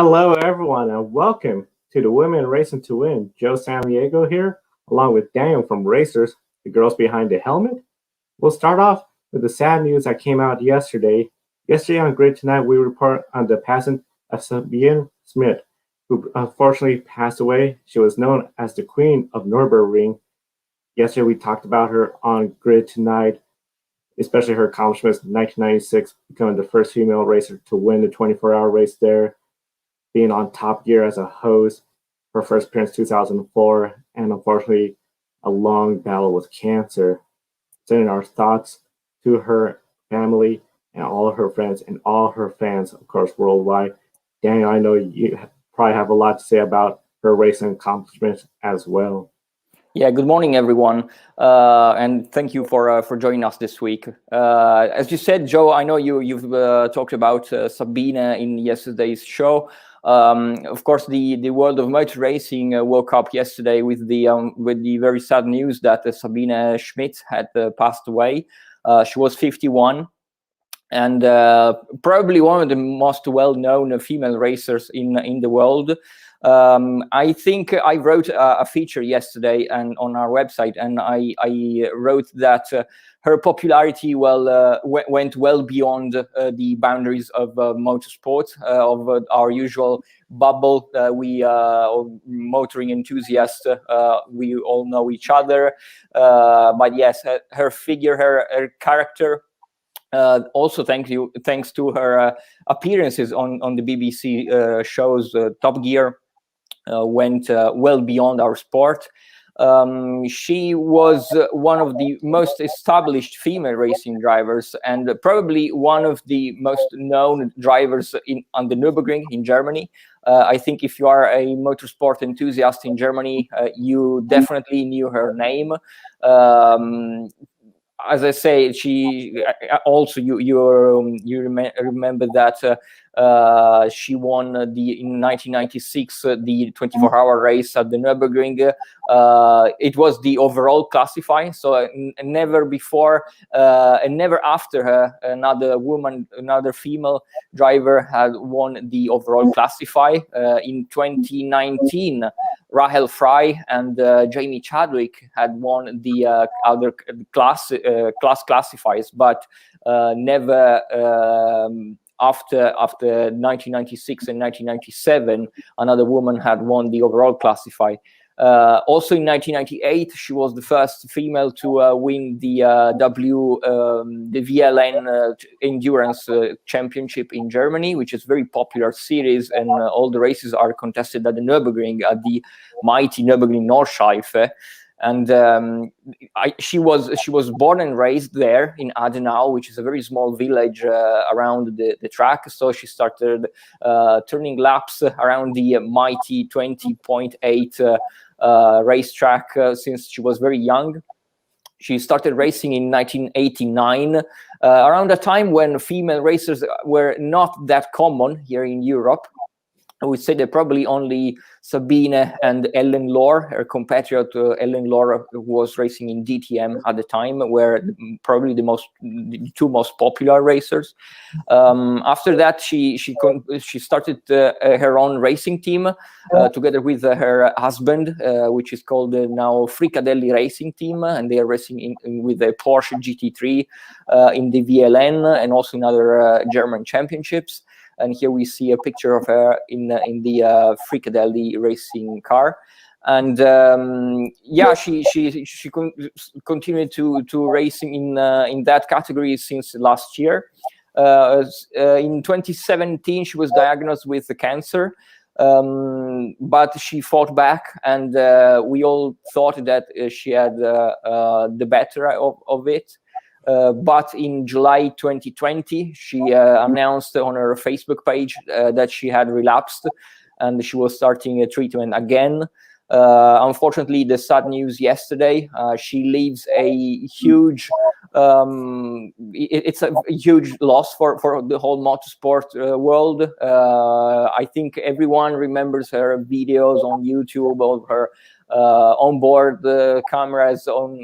Hello, everyone, and welcome to the Women Racing to Win. Joe Samaniego here, along with Daniel from Racers, the girls behind the helmet. We'll start off with the sad news that came out yesterday. Yesterday on Grid Tonight, we report on the passing of Sabine Schmitz, who unfortunately passed away. She was known as the Queen of Nürburgring. Yesterday, we talked about her on Grid Tonight, especially her accomplishments in 1996, becoming the first female racer to win the 24-hour race there, being on Top Gear as a host, her first appearance 2004, and unfortunately, a long battle with cancer. Sending our thoughts to her family and all her friends and all her fans, of course, worldwide. Daniel, I know you probably have a lot to say about her racing accomplishments as well. Yeah, good morning, everyone, and thank you for joining us this week. As you said, Joe, I know you've talked about Sabine in yesterday's show. Of course, the world of motor racing woke up yesterday with the very sad news that Sabine Schmitz had passed away. She was 51. And probably one of the most well-known female racers in the world. I think I wrote a feature yesterday and on our website, and I wrote that her popularity went well beyond the boundaries of motorsport, of our usual bubble. We motoring enthusiasts, we all know each other, but yes, her figure, her character. Also, thanks to her appearances on the BBC shows, Top Gear went well beyond our sport. She was one of the most established female racing drivers, and probably one of the most known drivers on the Nürburgring in Germany. I think if you are a motorsport enthusiast in Germany, you definitely knew her name. As I say, she also you remember that she won in 1996 the 24-hour race at the Nürburgring. It was the overall classify, so never before and never after her another female driver had won the overall classify. In 2019, Rahel Fry and Jamie Chadwick had won the other class classifiers, but never after 1996 and 1997, another woman had won the overall classify. Also in 1998, she was the first female to win the VLN Endurance Championship in Germany, which is a very popular series, and all the races are contested at the Nürburgring, at the mighty Nürburgring Nordschleife. And she was born and raised there in Adenau, which is a very small village around the track. So she started turning laps around the mighty 20.8 racetrack since she was very young. She started racing in 1989, around a time when female racers were not that common here in Europe. I would say that probably only Sabine and Ellen Lahr, her compatriot Ellen Lahr, was racing in DTM at the time, were probably the two most popular racers. After that, she started her own racing team together with her husband, which is called now Fricadelli Racing Team, and they are racing with a Porsche GT3 in the VLN and also in other German championships. And here we see a picture of her in the Fricadelli racing car, and yeah, she continued to racing in that category since last year. In 2017, she was diagnosed with cancer, but she fought back, and we all thought that she had the better of it. But in July 2020, she announced on her Facebook page that she had relapsed and she was starting a treatment again. Unfortunately, the sad news yesterday, she leaves a huge, it's a huge loss for the whole motorsport world. I think everyone remembers her videos on YouTube of her onboard cameras of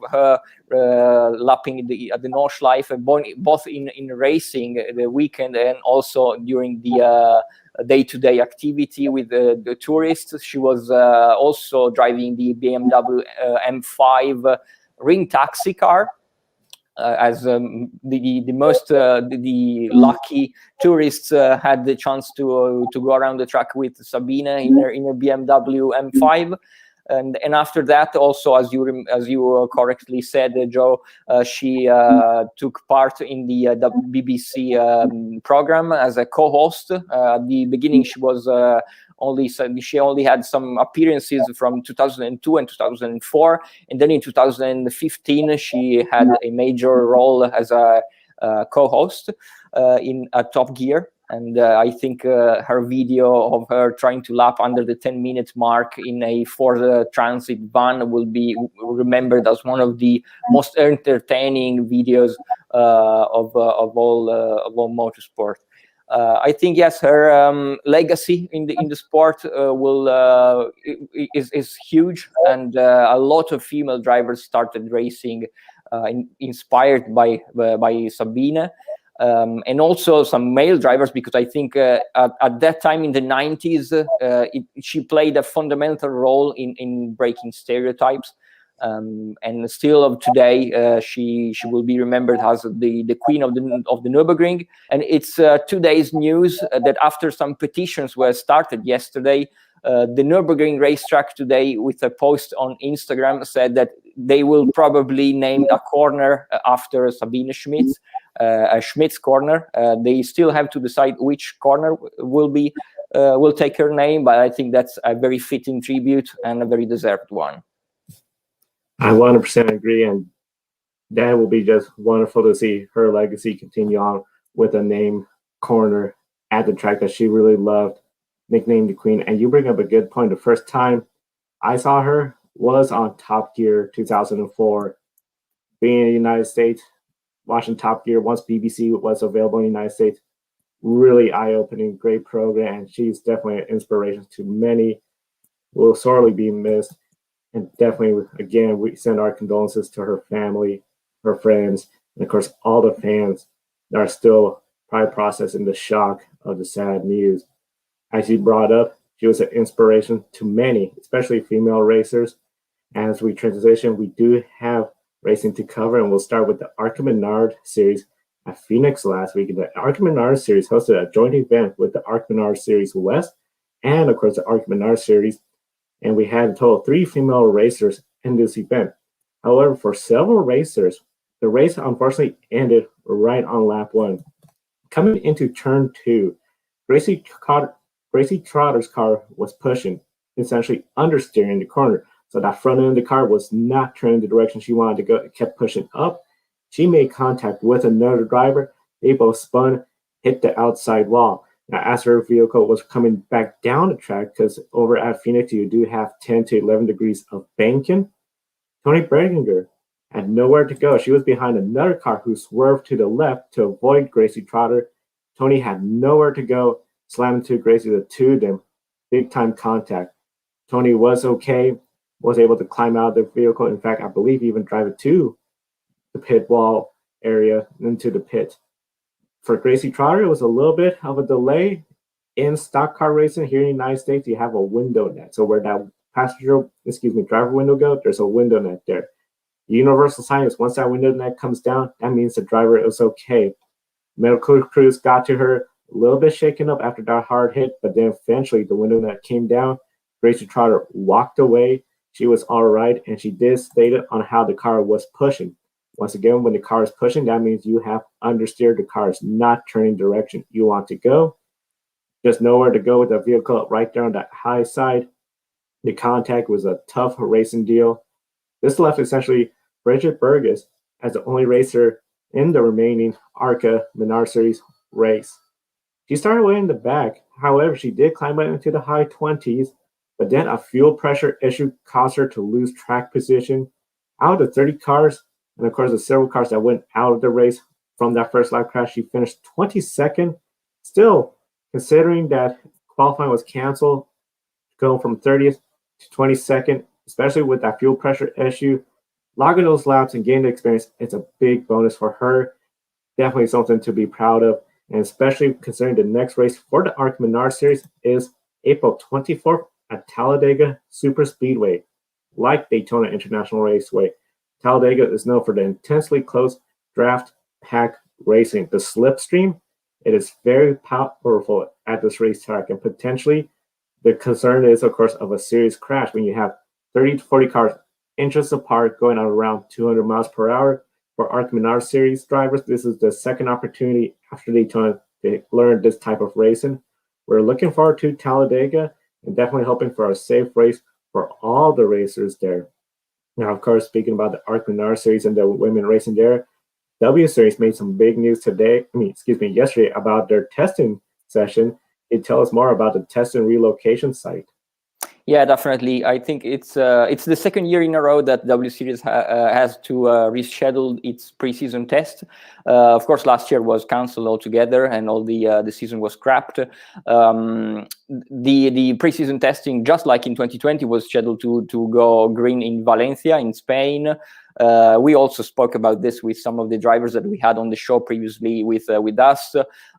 her lapping at the Nordschleife, both in racing the weekend and also during the day-to-day activity with the tourists. She was also driving the BMW M5 ring taxi car. As the most the lucky tourists had the chance to go around the track with Sabine in her BMW M5. And after that, also, as you correctly said, Joe, she took part in the BBC program as a co-host. At the beginning, she was she only had some appearances from 2002 and 2004, and then in 2015 she had a major role as a co-host in Top Gear. And I think her video of her trying to lap under the 10-minute mark in a Ford Transit van will be remembered as one of the most entertaining videos of all motorsport. I think, yes, her legacy in the sport is huge, and a lot of female drivers started racing inspired by Sabine. And also some male drivers, because I think at that time in the 90s, she played a fundamental role in breaking stereotypes. And still of today, she will be remembered as the Queen of the Nürburgring. And it's today's news that after some petitions were started yesterday, the Nürburgring racetrack today, with a post on Instagram, said that they will probably name a corner after Sabine Schmitz, a Schmitz corner. They still have to decide which corner will take her name, but I think that's a very fitting tribute and a very deserved one. I 100% agree, and that will be just wonderful to see her legacy continue on with a name corner at the track that she really loved, nicknamed the Queen. And you bring up a good point. The first time I saw her was on Top Gear 2004. Being in the United States, watching Top Gear once BBC was available in the United States, really eye-opening, great program, and she's definitely an inspiration to many. Will sorely be missed. And definitely, again, we send our condolences to her family, her friends, and of course, all the fans that are still probably processing the shock of the sad news. As you brought up, she was an inspiration to many, especially female racers. And as we transition, we do have racing to cover, and we'll start with the ARCA Menards Series at Phoenix last week. The ARCA Menards Series hosted a joint event with the ARCA Menards Series West and, of course, the ARCA Menards Series. And we had a total of 3 female racers in this event. However, for several racers, the race unfortunately ended right on lap 1. Coming into turn 2, Gracie Trotter's car was pushing, essentially understeering the corner. So that front end of the car was not turning the direction she wanted to go. It kept pushing up. She made contact with another driver. They both spun, hit the outside wall. Now, as her vehicle was coming back down the track, because over at Phoenix, you do have 10 to 11 degrees of banking, Toni Berginger had nowhere to go. She was behind another car who swerved to the left to avoid Gracie Trotter. Toni had nowhere to go, slammed into Gracie, the two of them, big-time contact. Toni was okay, was able to climb out of the vehicle. In fact, I believe even drive it to the pit wall area, into the pit. For Gracie Trotter, it was a little bit of a delay. In stock car racing here in the United States, you have a window net. So where that driver window goes, there's a window net there. The universal sign is once that window net comes down, that means the driver is okay. Medical crews got to her, a little bit shaken up after that hard hit, but then eventually the window net came down. Gracie Trotter walked away. She was all right, and she did state it on how the car was pushing. Once again, when the car is pushing, that means you have understeered. The car is not turning direction you want to go. There's nowhere to go with the vehicle right there on that high side. The contact was a tough racing deal. This left essentially Bridget Burgess as the only racer in the remaining ARCA Menards Series race. She started way in the back. However, she did climb up into the high 20s, but then a fuel pressure issue caused her to lose track position. Out of the 30 cars, and of course, the several cars that went out of the race from that first lap crash, she finished 22nd. Still, considering that qualifying was canceled, going from 30th to 22nd, especially with that fuel pressure issue, logging those laps and gaining the experience, it's a big bonus for her. Definitely something to be proud of. and especially considering the next race for the ARCA Menards Series is April 24th at Talladega Superspeedway. Like Daytona International Raceway, Talladega is known for the intensely close draft pack racing. The slipstream, it is very powerful at this racetrack, and potentially the concern is, of course, of a serious crash when you have 30 to 40 cars inches apart going at around 200 miles per hour. For ARCA Menards Series drivers, this is the second opportunity after Daytona to learn this type of racing. We're looking forward to Talladega and definitely hoping for a safe race for all the racers there. Now, of course, speaking about the ARCA Menards Series and the women racing there, W Series made some big news yesterday about their testing session. It tells us more about the test and relocation site. Yeah, definitely. I think it's the second year in a row that W Series has to reschedule its preseason test. Of course, last year was cancelled altogether, and all the season was scrapped. The preseason testing, just like in 2020, was scheduled to go green in Valencia, in Spain. We also spoke about this with some of the drivers that we had on the show previously with us.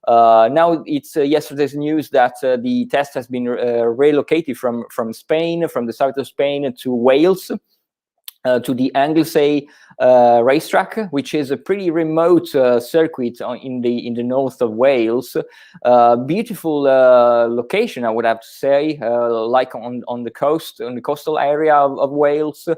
Now it's yesterday's news that the test has been relocated from Spain, from the south of Spain, to Wales, to the Anglesey racetrack, which is a pretty remote circuit in the north of Wales. Beautiful location, I would have to say, like on the coast, on the coastal area of Wales.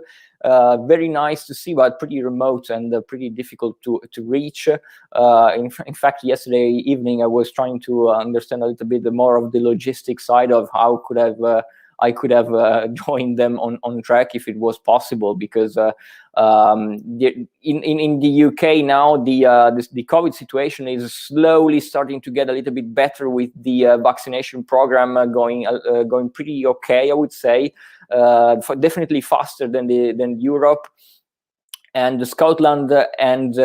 Very nice to see, but pretty remote and pretty difficult to reach. In fact, yesterday evening I was trying to understand a little bit more of the logistic side of how I could have joined them on track if it was possible, because in the UK now the COVID situation is slowly starting to get a little bit better, with the vaccination program going pretty okay, I would say, definitely faster than Europe. And Scotland and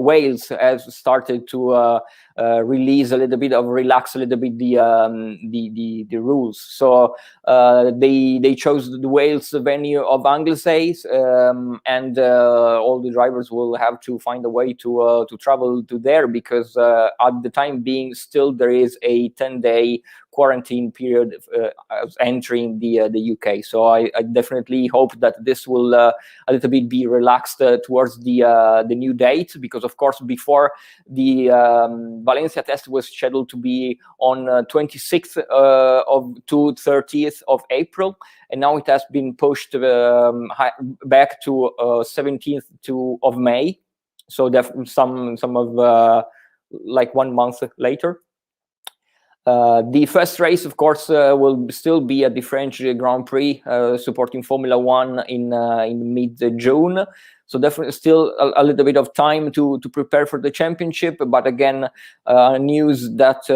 Wales has started to relax a little bit the rules. So they chose the Wales venue of Anglesey, and all the drivers will have to find a way to travel to there, because at the time being, still there is a 10-day quarantine period entering the UK. So I definitely hope that this will a little bit be relaxed towards the new date, because of course before the Valencia test was scheduled to be on 26th to 30th of April, and now it has been pushed back to 17th of May. So some of like 1 month later. The first race, of course, will still be at the French Grand Prix, supporting Formula One in mid-June. So definitely still a little bit of time to prepare for the championship. But again, news that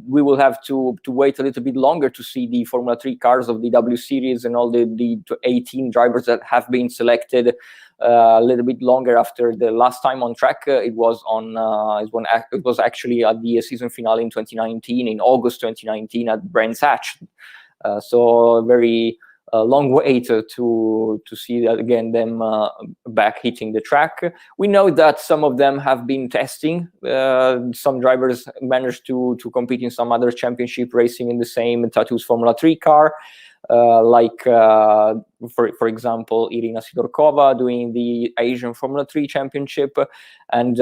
we will have to wait a little bit longer to see the Formula 3 cars of the W Series and all the 18 drivers that have been selected. A little bit longer after the last time on track. It was actually at the season finale in 2019, in August 2019 at Brands Hatch. So a very long wait to see that again, them back hitting the track. We know that some of them have been testing. Some drivers managed to compete in some other championship racing in the same Tattoos Formula 3 car. Like for example, Irina Sidorkova doing the Asian Formula 3 Championship, and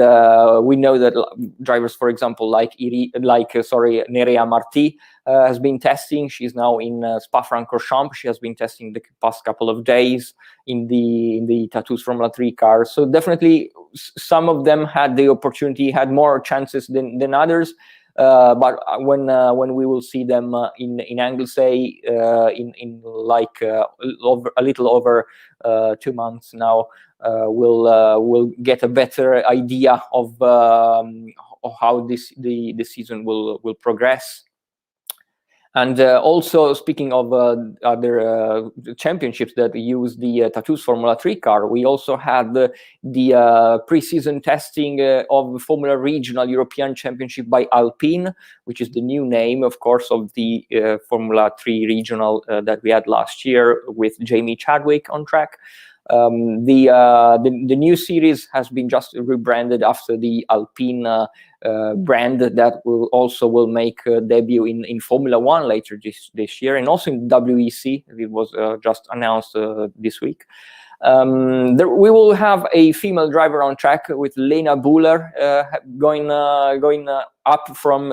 we know that drivers, for example, like Nerea Marti has been testing. She's now in Spa-Francorchamps. She has been testing the past couple of days in the Tattoos Formula 3 car. So definitely, some of them had the opportunity, had more chances than others. But when we will see them in Anglesey in like a little over 2 months now, we'll get a better idea of how the season will progress. And also, speaking of other championships that use the Tattoos Formula 3 car, we also had the pre-season testing of Formula Regional European Championship by Alpine, which is the new name, of course, of the Formula 3 Regional that we had last year with Jamie Chadwick on track. The new series has been just rebranded after the Alpine brand that will make a debut in Formula One later this year, and also in WEC. It was just announced this week. We will have a female driver on track with Lena Buller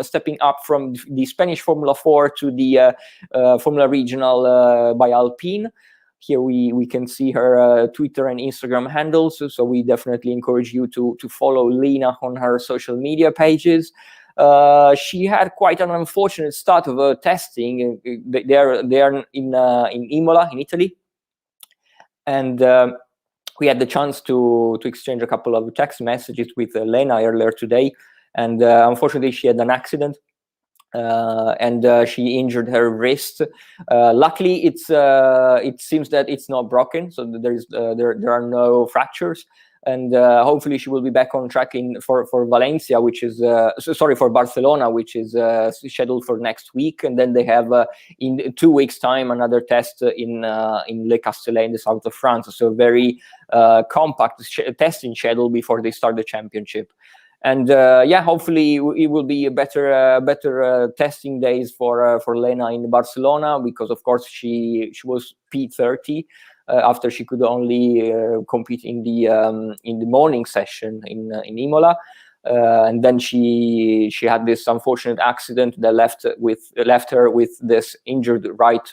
stepping up from the Spanish Formula 4 to the Formula Regional by Alpine. Here we can see her Twitter and Instagram handles, so we definitely encourage you to follow Lena on her social media pages. She had quite an unfortunate start of testing. They are in Imola, in Italy, and we had the chance to exchange a couple of text messages with Lena earlier today, and unfortunately she had an accident. And she injured her wrist. Luckily, it seems that it's not broken, so there are no fractures, and hopefully she will be back on track for Valencia, which is for Barcelona, which is scheduled for next week, and then they have in 2 weeks' time another test in Le Castellet in the south of France. So very compact testing schedule before they start the championship. And hopefully it will be a better testing days for Lena in Barcelona, because of course she was P30 after she could only compete in the morning session in Imola, and then she had this unfortunate accident that left her with this injured right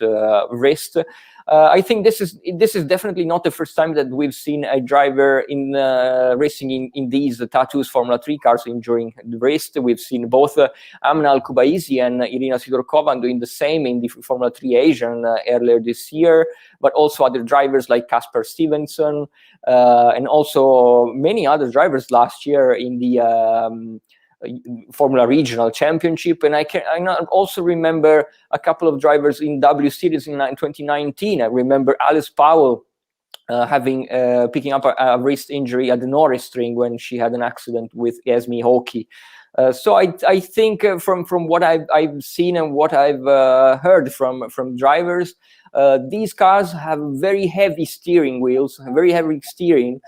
wrist. I think this is definitely not the first time that we've seen a driver in racing in these tattoos Formula 3 cars injuring the wrist. We've seen both Amna Al-Kubaisi and Irina Sidorkova doing the same in the Formula 3 Asian earlier this year, but also other drivers like Casper Stevenson and also many other drivers last year in the Formula Regional Championship. And I also remember a couple of drivers in W Series in 2019. I remember Alice Powell picking up a wrist injury at the Norris string when she had an accident with Esme Hockey. So I think from what I've seen and what I've heard from drivers, these cars have very heavy steering wheels, very heavy steering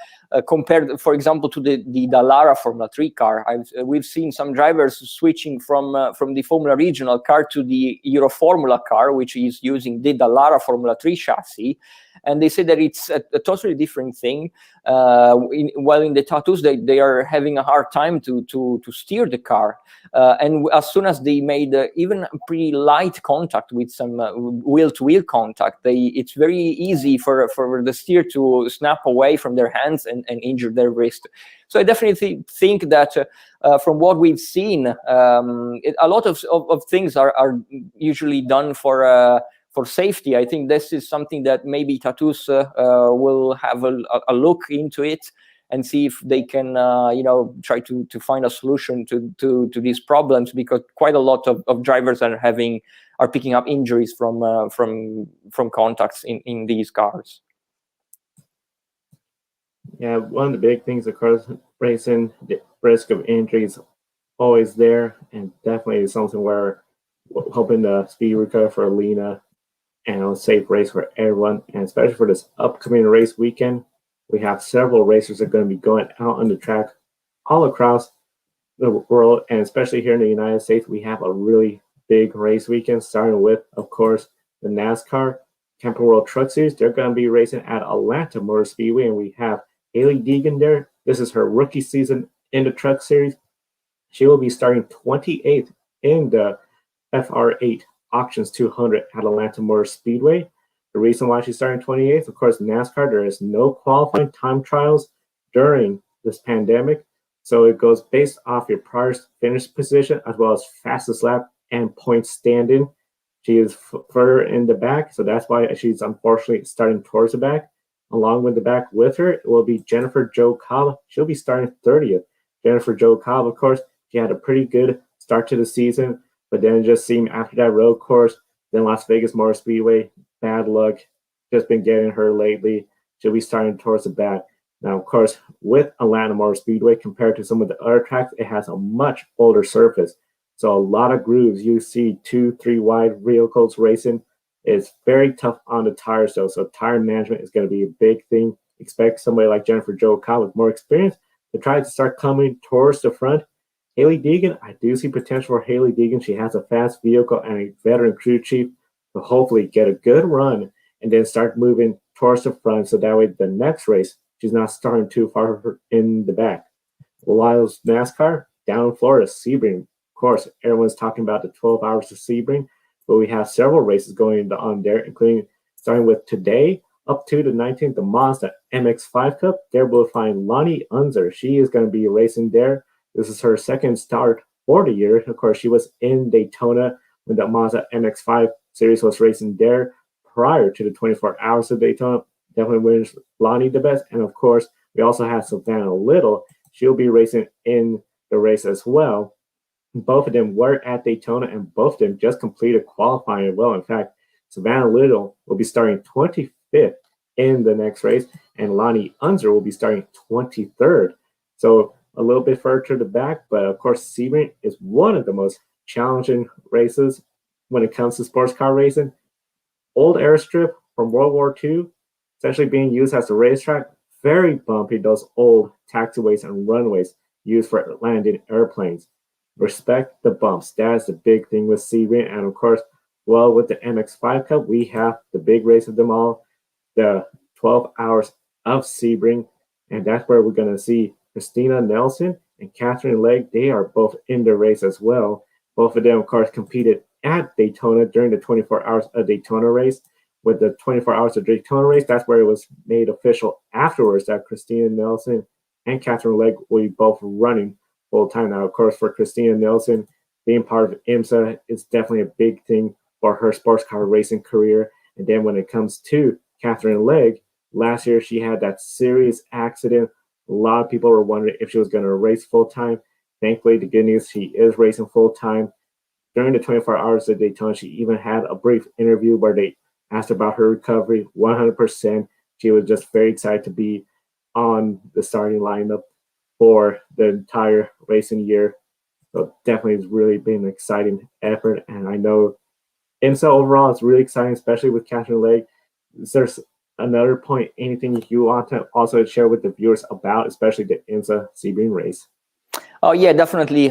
compared, for example, to the Dallara Formula 3 car. We've seen some drivers switching from the Formula Regional car to the Euro Formula car, which is using the Dallara Formula 3 chassis, and they say that it's a totally different thing. While in the tattoos, they are having a hard time to steer the car, and as soon as they made even pretty light contact with some wheel-to-wheel contact, it's very easy for the steer to snap away from their hands and injure their wrist. So I definitely think that from what we've seen, a lot of things are usually done for safety. I think this is something that maybe tattoos will have a look into it and see if they can try to find a solution to these problems, because quite a lot of drivers are picking up injuries from contacts in these cars. Yeah, one of the big things, of course, racing, the risk of injury is always there, and definitely is something where we're hoping the speed recovery for Lena and a safe race for everyone, and especially for this upcoming race weekend. We have several racers that are going to be going out on the track all across the world, and especially here in the United States. We have a really big race weekend, starting with, of course, the NASCAR Camping World Truck Series. They're going to be racing at Atlanta Motor Speedway, and we have Hailie Deegan there. This is her rookie season in the Truck Series. She will be starting 28th in the FR8 Auctions 200 at Atlanta Motor Speedway. The reason why she's starting 28th, of course, NASCAR, there is no qualifying time trials during this pandemic. So it goes based off your prior finish position as well as fastest lap and point standing. She is further in the back, so that's why she's unfortunately starting towards the back. Along with the back with her, it will be Jennifer Jo Cobb. She'll be starting 30th. Jennifer Jo Cobb, of course, she had a pretty good start to the season, but then it just seemed after that road course, then Las Vegas Motor Speedway, bad luck, just been getting her lately. She'll be starting towards the back. Now, of course, with Atlanta Motor Speedway, compared to some of the other tracks, it has a much older surface. So a lot of grooves. You see 2-3 wide vehicles racing. It's very tough on the tires, though. So tire management is going to be a big thing. expect somebody like Jennifer Jo Cobb with more experience to try to start coming towards the front. Hailie Deegan, I do see potential for Hailie Deegan. She has a fast vehicle and a veteran crew chief to hopefully get a good run and then start moving towards the front so that way the next race, she's not starting too far in the back. Lyle's NASCAR, down in Florida, Sebring. Of course, everyone's talking about the 12 hours of Sebring, but we have several races going on there, including starting with today up to the 19th, the Mazda MX5 Cup. There we'll find Lonnie Unser. She is going to be racing there. This is her second start for the year. Of course, she was in Daytona when the Mazda MX5 Series was racing there prior to the 24 hours of Daytona. Definitely wins Lonnie the best. And of course, we also have Savannah Little. She'll be racing in the race as well. Both of them were at Daytona, and both of them just completed qualifying as well. In fact, Savannah Little will be starting 25th in the next race, and Lonnie Unser will be starting 23rd. So a little bit further to the back, but of course, Sebring is one of the most challenging races when it comes to sports car racing. Old airstrip from World War II, it's actually being used as a racetrack. Very bumpy, those old taxiways and runways used for landing airplanes. Respect the bumps. That's the big thing with Sebring. And of course, well, with the MX5 Cup, we have the big race of them all, the 12 hours of Sebring. And that's where we're going to see Christina Nelson and Catherine Legg. They are both in the race as well. Both of them, of course, competed at Daytona during the 24 hours of Daytona race. With the 24 hours of Daytona race, that's where it was made official afterwards that Christina Nelson and Catherine Legg will be both running full time. Now, of course, for Christina Nelson, being part of IMSA is definitely a big thing for her sports car racing career. And then when it comes to Catherine Legg, last year she had that serious accident. A lot of people were wondering if she was going to race full time. Thankfully, the good news, she is racing full time. During the 24 hours of Daytona, she even had a brief interview where they asked about her recovery. 100%. She was just very excited to be on the starting lineup for the entire racing year. So definitely it's really been an exciting effort. And I know IMSA overall is really exciting, especially with Catherine Legg. Is there another point, anything you want to also share with the viewers about, especially the IMSA Sebring race? Oh yeah, definitely.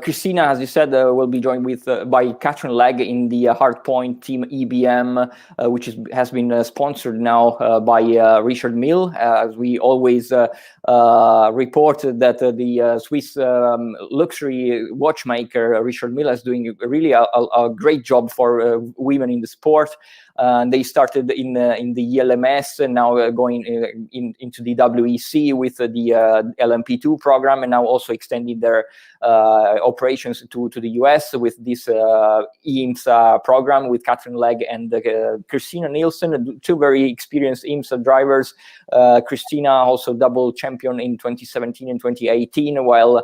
Christina, as you said, will be joined with by Catherine Legg in the Hardpoint Team EBM, which has been sponsored now by Richard Mille. As we always reported that the Swiss luxury watchmaker Richard Mille is doing really a great job for women in the sport. They started in the ELMS and now going into the WEC with the LMP2 program, and now also extending their operations to the US with this IMSA program with Catherine Legg and Christina Nielsen, two very experienced IMSA drivers. Christina also double champion in 2017 and 2018, while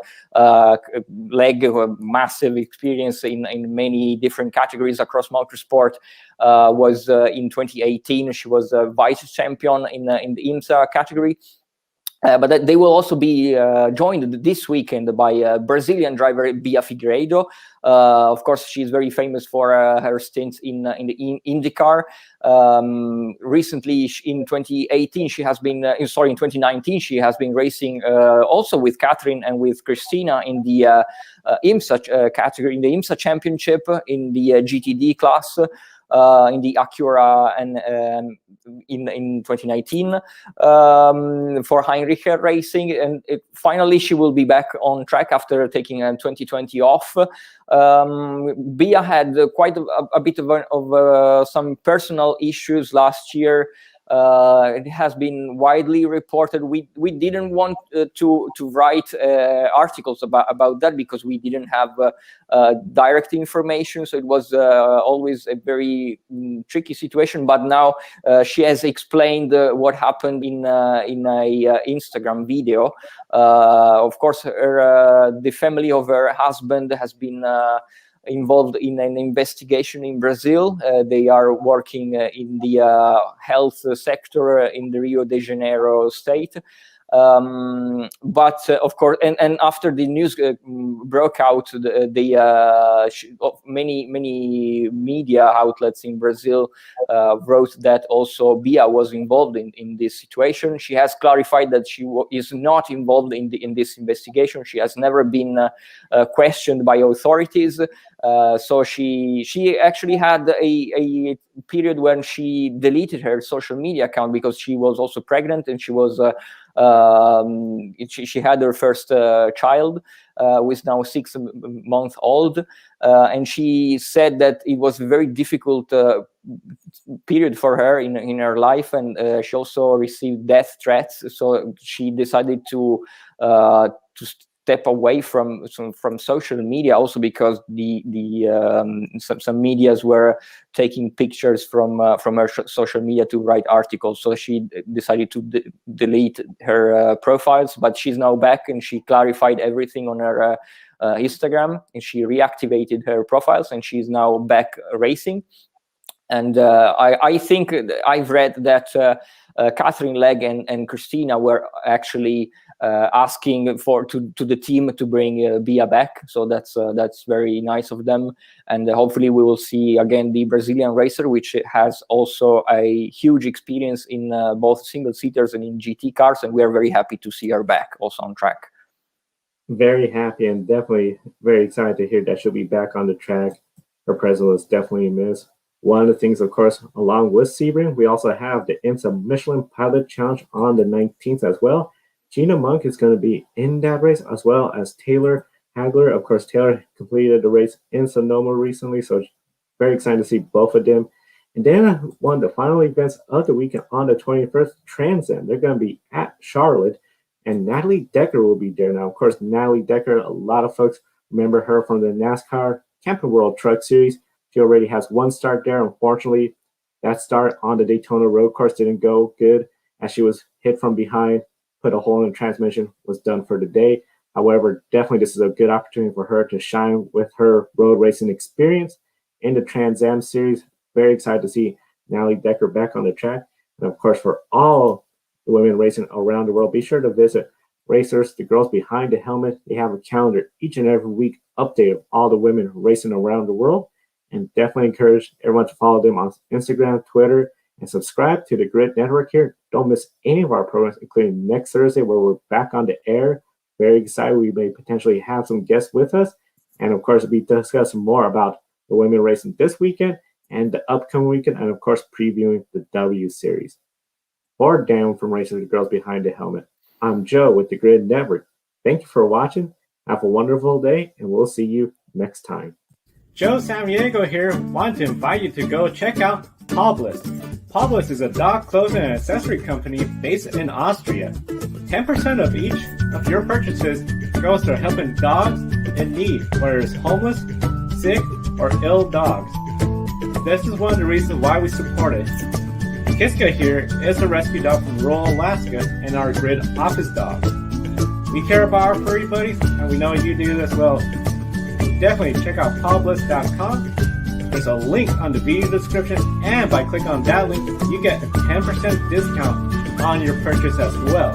Legg, who have massive experience in many different categories across motorsport, was in 2018. She was a vice champion in the IMSA category. But they will also be joined this weekend by Brazilian driver Bia Figueiredo. Of course, she's very famous for her stints in the IndyCar. Recently, in 2018, she has been in 2019, she has been racing also with Catherine and with Christina in the IMSA category, in the IMSA Championship in the GTD class. In the Acura and in 2019 for Heinrich Racing, and finally she will be back on track after taking 2020 off. Bia had quite a bit of some personal issues last year. It has been widely reported. We didn't want to write articles about that because we didn't have direct information, so it was always a very tricky situation. But now she has explained what happened in a Instagram video. Of course, the family of her husband has been involved in an investigation in Brazil. They are working in the health sector in the Rio de Janeiro state. But of course, and after the news broke out, many media outlets in Brazil wrote that also Bia was involved in this situation. She has clarified that she is not involved in this investigation. She has never been questioned by authorities. So she actually had a period when she deleted her social media account because she was also pregnant, and she was she had her first child, who is now 6 months old, and she said that it was a very difficult period for her in her life, and she also received death threats. So she decided to step away from social media, also because some medias were taking pictures from her social media to write articles. So she decided to delete her profiles, but she's now back, and she clarified everything on her Instagram, and she reactivated her profiles, and she's now back racing. And I think I've read that Catherine Legg and Christina were actually asking to the team to bring Bia back. So that's very nice of them. And hopefully we will see again the Brazilian racer, which has also a huge experience in both single-seaters and in GT cars. And we are very happy to see her back also on track. Very happy and definitely very excited to hear that she'll be back on the track. Her presence was definitely missed. One of the things, of course, along with Sebring, we also have the IMSA Michelin Pilot Challenge on the 19th as well. Gina Monk is going to be in that race, as well as Taylor Hagler. Of course, Taylor completed the race in Sonoma recently, so very excited to see both of them. And then one of the final events of the weekend on the 21st, Trans Am. They're going to be at Charlotte, and Natalie Decker will be there. Now, of course, Natalie Decker, a lot of folks remember her from the NASCAR Camping World Truck Series. She already has one start there. Unfortunately, that start on the Daytona road course didn't go good, as she was hit from behind, put a hole in the transmission, was done for the day. However, definitely this is a good opportunity for her to shine with her road racing experience in the Trans Am Series. Very excited to see Natalie Decker back on the track. And of course, for all the women racing around the world, be sure to visit Racers, the girls behind the helmet. They have a calendar each and every week update of all the women racing around the world. And definitely encourage everyone to follow them on Instagram, Twitter, and subscribe to the Grid Network here. Don't miss any of our programs, including next Thursday, where we're back on the air. Very excited. We may potentially have some guests with us. And of course, we'll be discussing more about the women racing this weekend and the upcoming weekend, and of course, previewing the W Series. For Down from Racers, the girls behind the helmet, I'm Joe with the Grid Network. Thank you for watching. Have a wonderful day, and we'll see you next time. Joe Samaniego here. Want to invite you to go check out Poblis. Poblis is a dog clothing and accessory company based in Austria. 10% of each of your purchases goes to helping dogs in need, whether it's homeless, sick, or ill dogs. This is one of the reasons why we support it. Kiska here is a rescue dog from rural Alaska and our Grid office dog. We care about our furry buddies, and we know you do as well. Definitely check out Poblis.com. There's a link on the video description, and by clicking on that link, you get a 10% discount on your purchase as well.